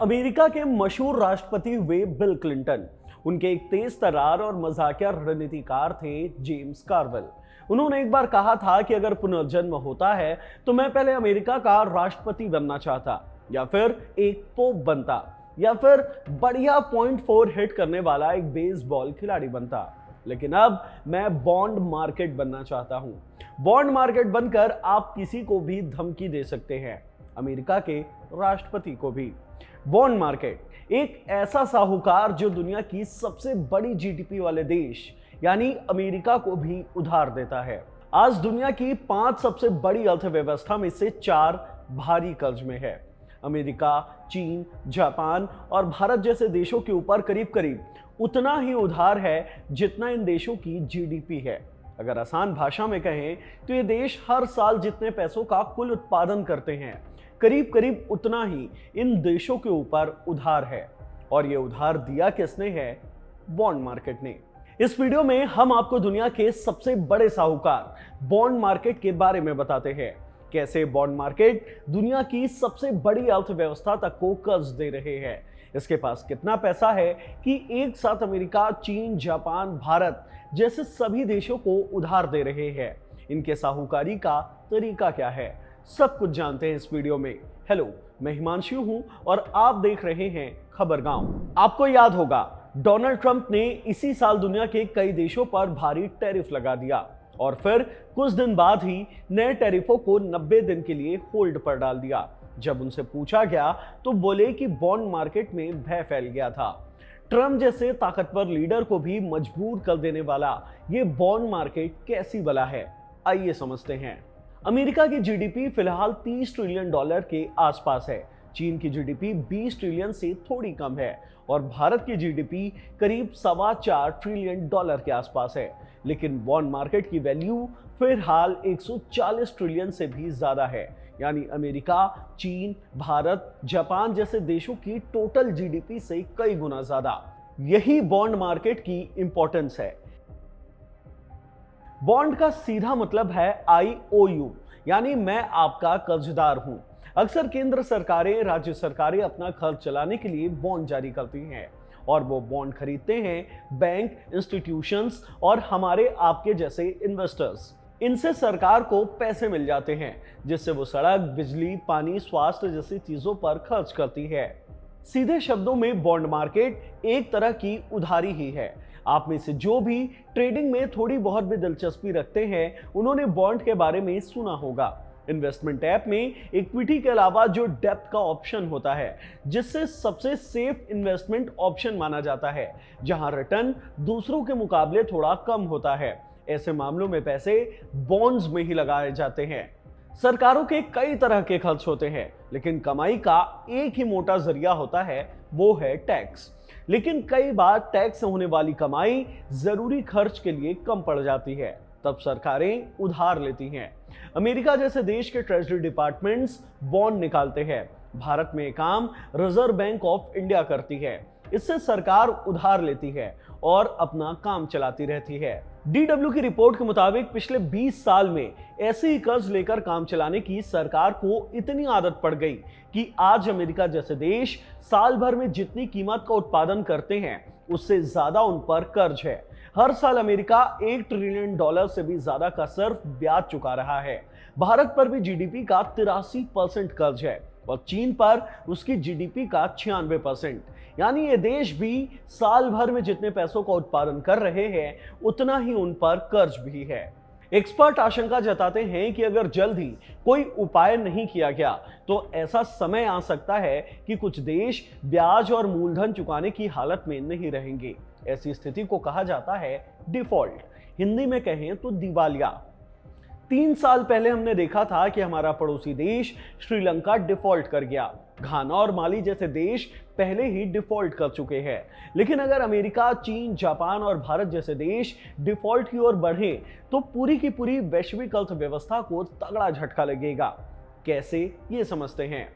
America के मशहूर राष्ट्रपति हुए बिल क्लिंटन। उनके एक तेज तर्रार और मजाकिया रणनीतिकार थे जेम्स कार्वेल। उन्होंने एक बार कहा था कि अगर पुनर्जन्म होता है तो मैं पहले अमेरिका का राष्ट्रपति बनना चाहता, या फिर एक पोप बनता, या फिर बढ़िया .4 हिट करने वाला एक बेसबॉल खिलाड़ी बनता। लेकिन अब मैं बॉन्ड मार्केट बनना चाहता हूं। बॉन्ड मार्केट बनकर आप किसी को भी धमकी दे सकते हैं, अमेरिका के राष्ट्रपति को भी। बॉन्ड मार्केट एक ऐसा साहूकार जो दुनिया की सबसे बड़ी जीडीपी वाले देश यानी अमेरिका को भी उधार देता है। आज दुनिया की 5 सबसे बड़ी अर्थव्यवस्था में से 4 भारी कर्ज में है। अमेरिका, चीन, जापान और भारत जैसे देशों के ऊपर करीब करीब उतना ही उधार है जितना इन देशों की जीडीपी है। अगर आसान भाषा में कहें तो ये देश हर साल जितने पैसों का कुल उत्पादन करते हैं, करीब करीब उतना ही इन देशों के ऊपर उधार है। और ये उधार दिया किसने है? बॉन्ड मार्केट ने। इस वीडियो में हम आपको दुनिया के सबसे बड़े साहूकार बॉन्ड मार्केट के बारे में बताते हैं। कैसे बॉन्ड मार्केट दुनिया की सबसे बड़ी अर्थव्यवस्था तक को कर्ज दे रहे हैं, इसके पास कितना पैसा है कि एक साथ अमेरिका, चीन, जापान, भारत जैसे सभी देशों को उधार दे रहे हैं। इनके साहूकारी का तरीका क्या है, सब कुछ जानते हैं इस वीडियो में। हेलो, मैं हिमांशु हूं और आप देख रहे हैं खबरगांव। आपको याद होगा डोनाल्ड ट्रंप ने इसी साल दुनिया के कई देशों पर भारी टैरिफ लगा दिया और फिर कुछ दिन बाद ही नए टैरिफों को 90 दिन के लिए होल्ड पर डाल दिया। जब उनसे पूछा गया तो बोले कि बॉन्ड मार्केट में भय फैल गया था। ट्रंप जैसे ताकतवर लीडर को भी मजबूर कर देने वाला ये बॉन्ड मार्केट कैसी बला है, आइए समझते हैं। अमेरिका की जीडीपी फिलहाल $30 ट्रिलियन के आसपास है। चीन की जीडीपी 20 ट्रिलियन से थोड़ी कम है और भारत की जीडीपी करीब $4.25 ट्रिलियन के आसपास है। लेकिन बॉन्ड मार्केट की वैल्यू फिलहाल 140 ट्रिलियन से भी ज्यादा है, यानी अमेरिका, चीन, भारत, जापान जैसे देशों की टोटल जीडीपी से कई गुना ज्यादा। यही बॉन्ड मार्केट की इंपॉर्टेंस है। बॉन्ड का सीधा मतलब है IOU, यानी मैं आपका कर्जदार हूं। अक्सर केंद्र सरकारें, राज्य सरकारें अपना खर्च चलाने के लिए बॉन्ड जारी करती हैं और वो बॉन्ड खरीदते हैं बैंक, इंस्टीट्यूशंस और हमारे आपके जैसे इन्वेस्टर्स। इनसे सरकार को पैसे मिल जाते हैं जिससे वो सड़क, बिजली, पानी, स्वास्थ्य जैसी चीजों पर खर्च करती है। सीधे शब्दों में बॉन्ड मार्केट एक तरह की उधारी ही है। आप में से जो भी ट्रेडिंग में थोड़ी बहुत भी दिलचस्पी रखते हैं उन्होंने बॉन्ड के बारे में सुना होगा। इन्वेस्टमेंट ऐप में इक्विटी के अलावा जो डेप्थ का ऑप्शन होता है, जिससे सबसे सेफ इन्वेस्टमेंट ऑप्शन माना जाता है, जहां रिटर्न दूसरों के मुकाबले थोड़ा कम होता है। ऐसे मामलों में पैसे बॉन्ड्स में ही लगाए जाते हैं। सरकारों के कई तरह के खर्च होते हैं, लेकिन कमाई का एक ही मोटा जरिया होता है, वो है टैक्स। लेकिन कई बार टैक्स से होने वाली कमाई जरूरी खर्च के लिए कम पड़ जाती है, तब सरकारें उधार लेती हैं। अमेरिका जैसे देश के ट्रेजरी डिपार्टमेंट्स बॉन्ड निकालते हैं। भारत में ये काम रिजर्व बैंक ऑफ इंडिया करती है। इससे सरकार उधार लेती है और अपना काम चलाती रहती है। DW की रिपोर्ट के मुताबिक पिछले 20 साल में ऐसे ही कर्ज लेकर काम चलाने की सरकार को इतनी आदत पड़ गई कि आज अमेरिका जैसे देश साल भर में जितनी कीमत का उत्पादन करते हैं उससे ज्यादा उन पर कर्ज है। हर साल अमेरिका $1 ट्रिलियन से भी ज्यादा का सिर्फ ब्याज चुका रहा है। भारत पर भी जीडीपी का 83% कर्ज है और चीन पर उसकी जीडीपी का 96%। यानी ये देश भी साल भर में जितने पैसों का उत्पादन कर रहे हैं उतना ही उन पर कर्ज भी है। एक्सपर्ट आशंका जताते हैं कि अगर जल्द ही कोई उपाय नहीं किया गया तो ऐसा समय आ सकता है कि कुछ देश ब्याज और मूलधन चुकाने की हालत में नहीं रहेंगे। ऐसी स्थिति को कहा जाता है डिफॉल्ट, हिंदी में कहें तो दिवालिया। 3 साल पहले हमने देखा था कि हमारा पड़ोसी देश श्रीलंका डिफॉल्ट कर गया। घाना और माली जैसे देश पहले ही डिफॉल्ट कर चुके हैं। लेकिन अगर अमेरिका, चीन, जापान और भारत जैसे देश डिफॉल्ट की ओर बढ़े तो पूरी की पूरी वैश्विक अर्थव्यवस्था को तगड़ा झटका लगेगा। कैसे, ये समझते हैं।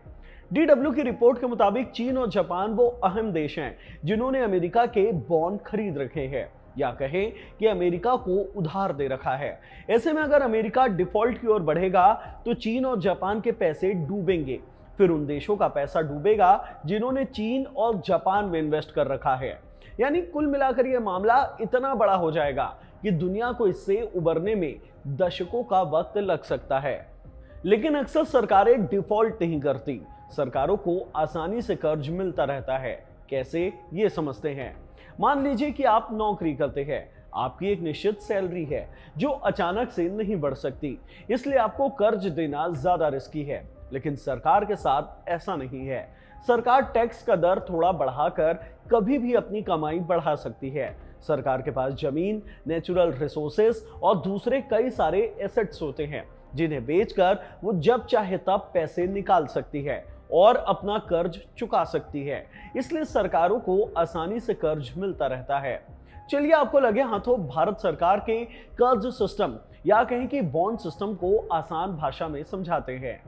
DW की रिपोर्ट के मुताबिक चीन और जापान वो अहम देश हैं जिन्होंने अमेरिका के बॉन्ड खरीद रखे हैं, या कहें कि अमेरिका को उधार दे रखा है। ऐसे में अगर अमेरिका डिफॉल्ट की ओर बढ़ेगा तो चीन और जापान के पैसे डूबेंगे फिर उन देशों का पैसा डूबेगा जिन्होंने चीन और जापान में इन्वेस्ट कर रखा है। यानी कुल मिलाकर यह मामला इतना बड़ा हो जाएगा कि दुनिया को इससे उबरने में दशकों का वक्त लग सकता है। लेकिन अक्सर सरकारें डिफॉल्ट नहीं करती, सरकारों को आसानी से कर्ज मिलता रहता है। कैसे, ये समझते हैं। मान लीजिए कि आप नौकरी करते हैं, आपकी एक निश्चित सैलरी है जो अचानक से नहीं बढ़ सकती, इसलिए आपको कर्ज देना ज्यादा रिस्की है। लेकिन सरकार के साथ ऐसा नहीं है। सरकार टैक्स का दर थोड़ा बढ़ाकर कभी भी अपनी कमाई बढ़ा सकती है। सरकार के पास जमीन, नेचुरल रिसोर्सेस और दूसरे कई सारे एसेट्स होते हैं जिन्हें बेचकर वो जब चाहे तब पैसे निकाल सकती है और अपना कर्ज चुका सकती है। इसलिए सरकारों को आसानी से कर्ज मिलता रहता है। चलिए आपको लगे हाथों भारत सरकार के कर्ज सिस्टम या कहें कि बॉन्ड सिस्टम को आसान भाषा में समझाते हैं।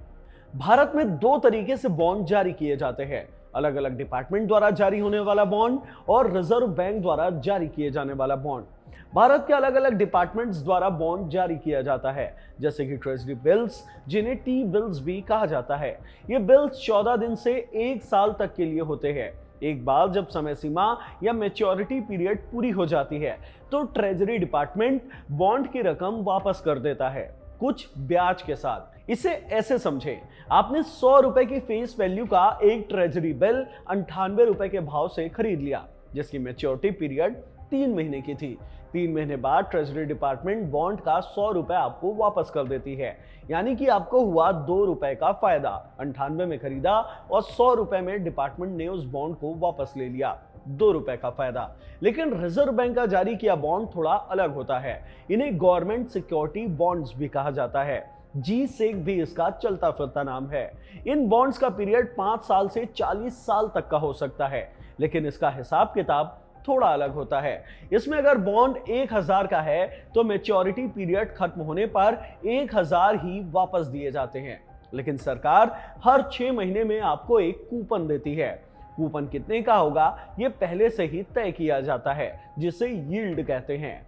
भारत में दो तरीके से बॉन्ड जारी किए जाते हैं, अलग अलग डिपार्टमेंट द्वारा जारी होने वाला बॉन्ड और रिजर्व बैंक द्वारा जारी किए जाने वाला बॉन्ड। भारत के अलग अलग डिपार्टमेंट्स द्वारा बॉन्ड जारी किया जाता है, जैसे कि ट्रेजरी बिल्स, जिन्हें टी बिल्स भी कहा जाता है। ये बिल्स 14 दिन से 1 साल तक के लिए होते हैं। एक बार जब समय सीमा या मैच्योरिटी पीरियड पूरी हो जाती है तो ट्रेजरी डिपार्टमेंट बॉन्ड की रकम वापस कर देता है, कुछ ब्याज के साथ। इसे ऐसे समझें, आपने 100 रुपए की फेस वैल्यू का एक ट्रेजरी बिल 98 रुपए के भाव से खरीद लिया, जिसकी मैच्योरिटी पीरियड 3 महीने की थी। 3 महीने बाद ट्रेजरी डिपार्टमेंट बॉन्ड का 100 रुपए आपको वापस कर देती है। यानी कि आपको हुआ 2 रुपए का फायदा। 98 में खरीदा और 100 रुपए में डिपार्टमेंट ने उस बॉन्ड को वापस ले लिया, 2 रुपए का फायदा। लेकिन रिजर्व बैंक का जारी किया बॉन्ड थोड़ा अलग होता है। इन्हें गवर्नमेंट सिक्योरिटी बॉन्ड्स भी कहा जाता है। G-SEC भी इसका चलता फिरता नाम है। इन बॉन्ड्स का पीरियड 5 साल से 40 साल तक का हो सकता है, लेकिन इसका हिसाब किताब थोड़ा अलग होता है। इसमें अगर बॉन्ड 1000 का है तो मैच्योरिटी पीरियड खत्म होने पर 1000 ही वापस दिए जाते हैं। लेकिन सरकार हर 6 महीने में आपको एक कूपन देती है। कूपन कितने का होगा ये पहले से ही तय किया जाता है, जिसे यील्ड कहते हैं।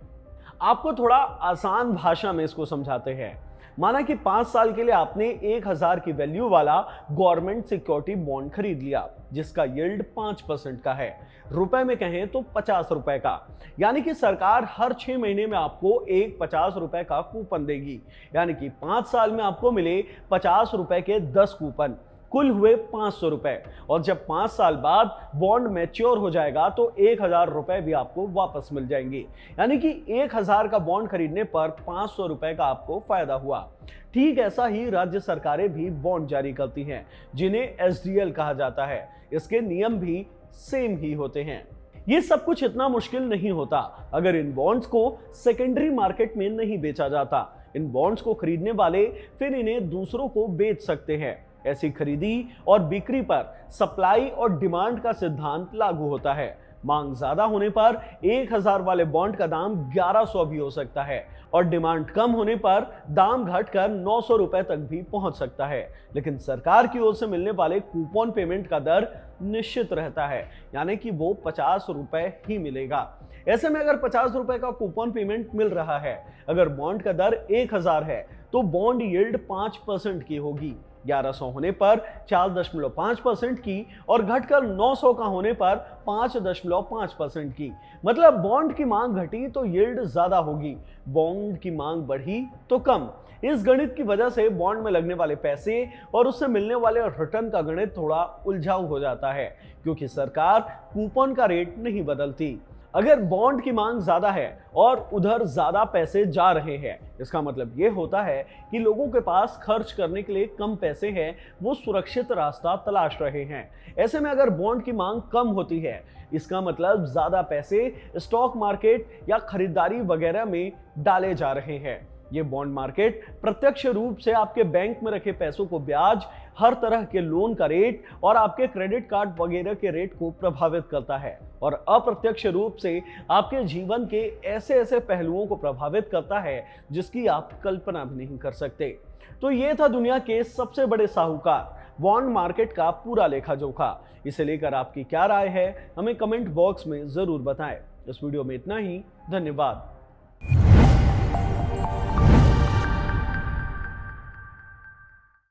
आपको थोड़ा आसान भाषा में इसको समझाते हैं। माना कि 5 साल के लिए आपने 1000 की वैल्यू वाला गवर्नमेंट सिक्योरिटी बॉन्ड खरीद लिया, जिसका यील्ड 5% का है। रुपए में कहें तो 50 रुपए का। यानी कि सरकार हर 6 महीने में आपको एक 50 रुपए का कूपन देगी। यानी कि 5 साल में आपको मिले 50 रुपए के 10 कूपन, कुल हुए 500 रुपए। और जब 5 साल बाद बॉन्ड मैच्योर हो जाएगा तो 1000 रुपए भी आपको वापस मिल जाएंगे। यानी कि 1000 का बॉन्ड खरीदने पर 500 रुपए का आपको फायदा हुआ। ठीक ऐसा ही राज्य सरकारें भी बॉन्ड जारी करती हैं, जिन्हें SDL कहा जाता है। इसके नियम भी सेम ही होते हैं। ये सब कुछ इतना मुश्किल नहीं होता अगर इन बॉन्ड्स को सेकेंडरी मार्केट में नहीं बेचा जाता। इन बॉन्ड्स को खरीदने वाले फिर इन्हें दूसरों को बेच सकते हैं। ऐसी खरीदी और बिक्री पर सप्लाई और डिमांड का सिद्धांत लागू होता है। मांग ज्यादा होने पर 1000 वाले बॉन्ड का दाम 1100 भी हो सकता है और डिमांड कम होने पर दाम घटकर 900 रुपए तक भी पहुंच सकता है। लेकिन सरकार की ओर से मिलने वाले कूपन पेमेंट का दर निश्चित रहता है, यानी कि वो 50 रुपए ही मिलेगा। ऐसे में अगर 50 रुपए का कूपन पेमेंट मिल रहा है, अगर बॉन्ड का दर 1000 है तो बॉन्ड यील्ड 5% की होगी। 1100 होने पर 4.5% की और घटकर 900 का होने पर 5.5% की। मतलब बॉन्ड की मांग घटी तो यील्ड ज्यादा होगी, बॉन्ड की मांग बढ़ी तो कम। इस गणित की वजह से बॉन्ड में लगने वाले पैसे और उससे मिलने वाले रिटर्न का गणित थोड़ा उलझाऊ हो जाता है, क्योंकि सरकार कूपन का रेट नहीं बदलती। अगर बॉन्ड की मांग ज्यादा है और उधर ज्यादा पैसे जा रहे हैं, इसका मतलब ये होता है कि लोगों के पास खर्च करने के लिए कम पैसे हैं, वो सुरक्षित रास्ता तलाश रहे हैं। ऐसे में अगर बॉन्ड की मांग कम होती है, इसका मतलब ज्यादा पैसे स्टॉक मार्केट या खरीदारी वगैरह में डाले जा रहे हैं। ये बॉन्ड मार्केट प्रत्यक्ष रूप से आपके बैंक में रखे पैसों को ब्याज, हर तरह के लोन का रेट और आपके क्रेडिट कार्ड वगैरह के रेट को प्रभावित करता है और अप्रत्यक्ष रूप से आपके जीवन के ऐसे ऐसे पहलुओं को प्रभावित करता है जिसकी आप कल्पना भी नहीं कर सकते। तो ये था दुनिया के सबसे बड़े साहूकार बॉन्ड मार्केट का पूरा लेखा जोखा। इसे लेकर आपकी क्या राय है, हमें कमेंट बॉक्स में जरूर बताएं। इस वीडियो में इतना ही, धन्यवाद।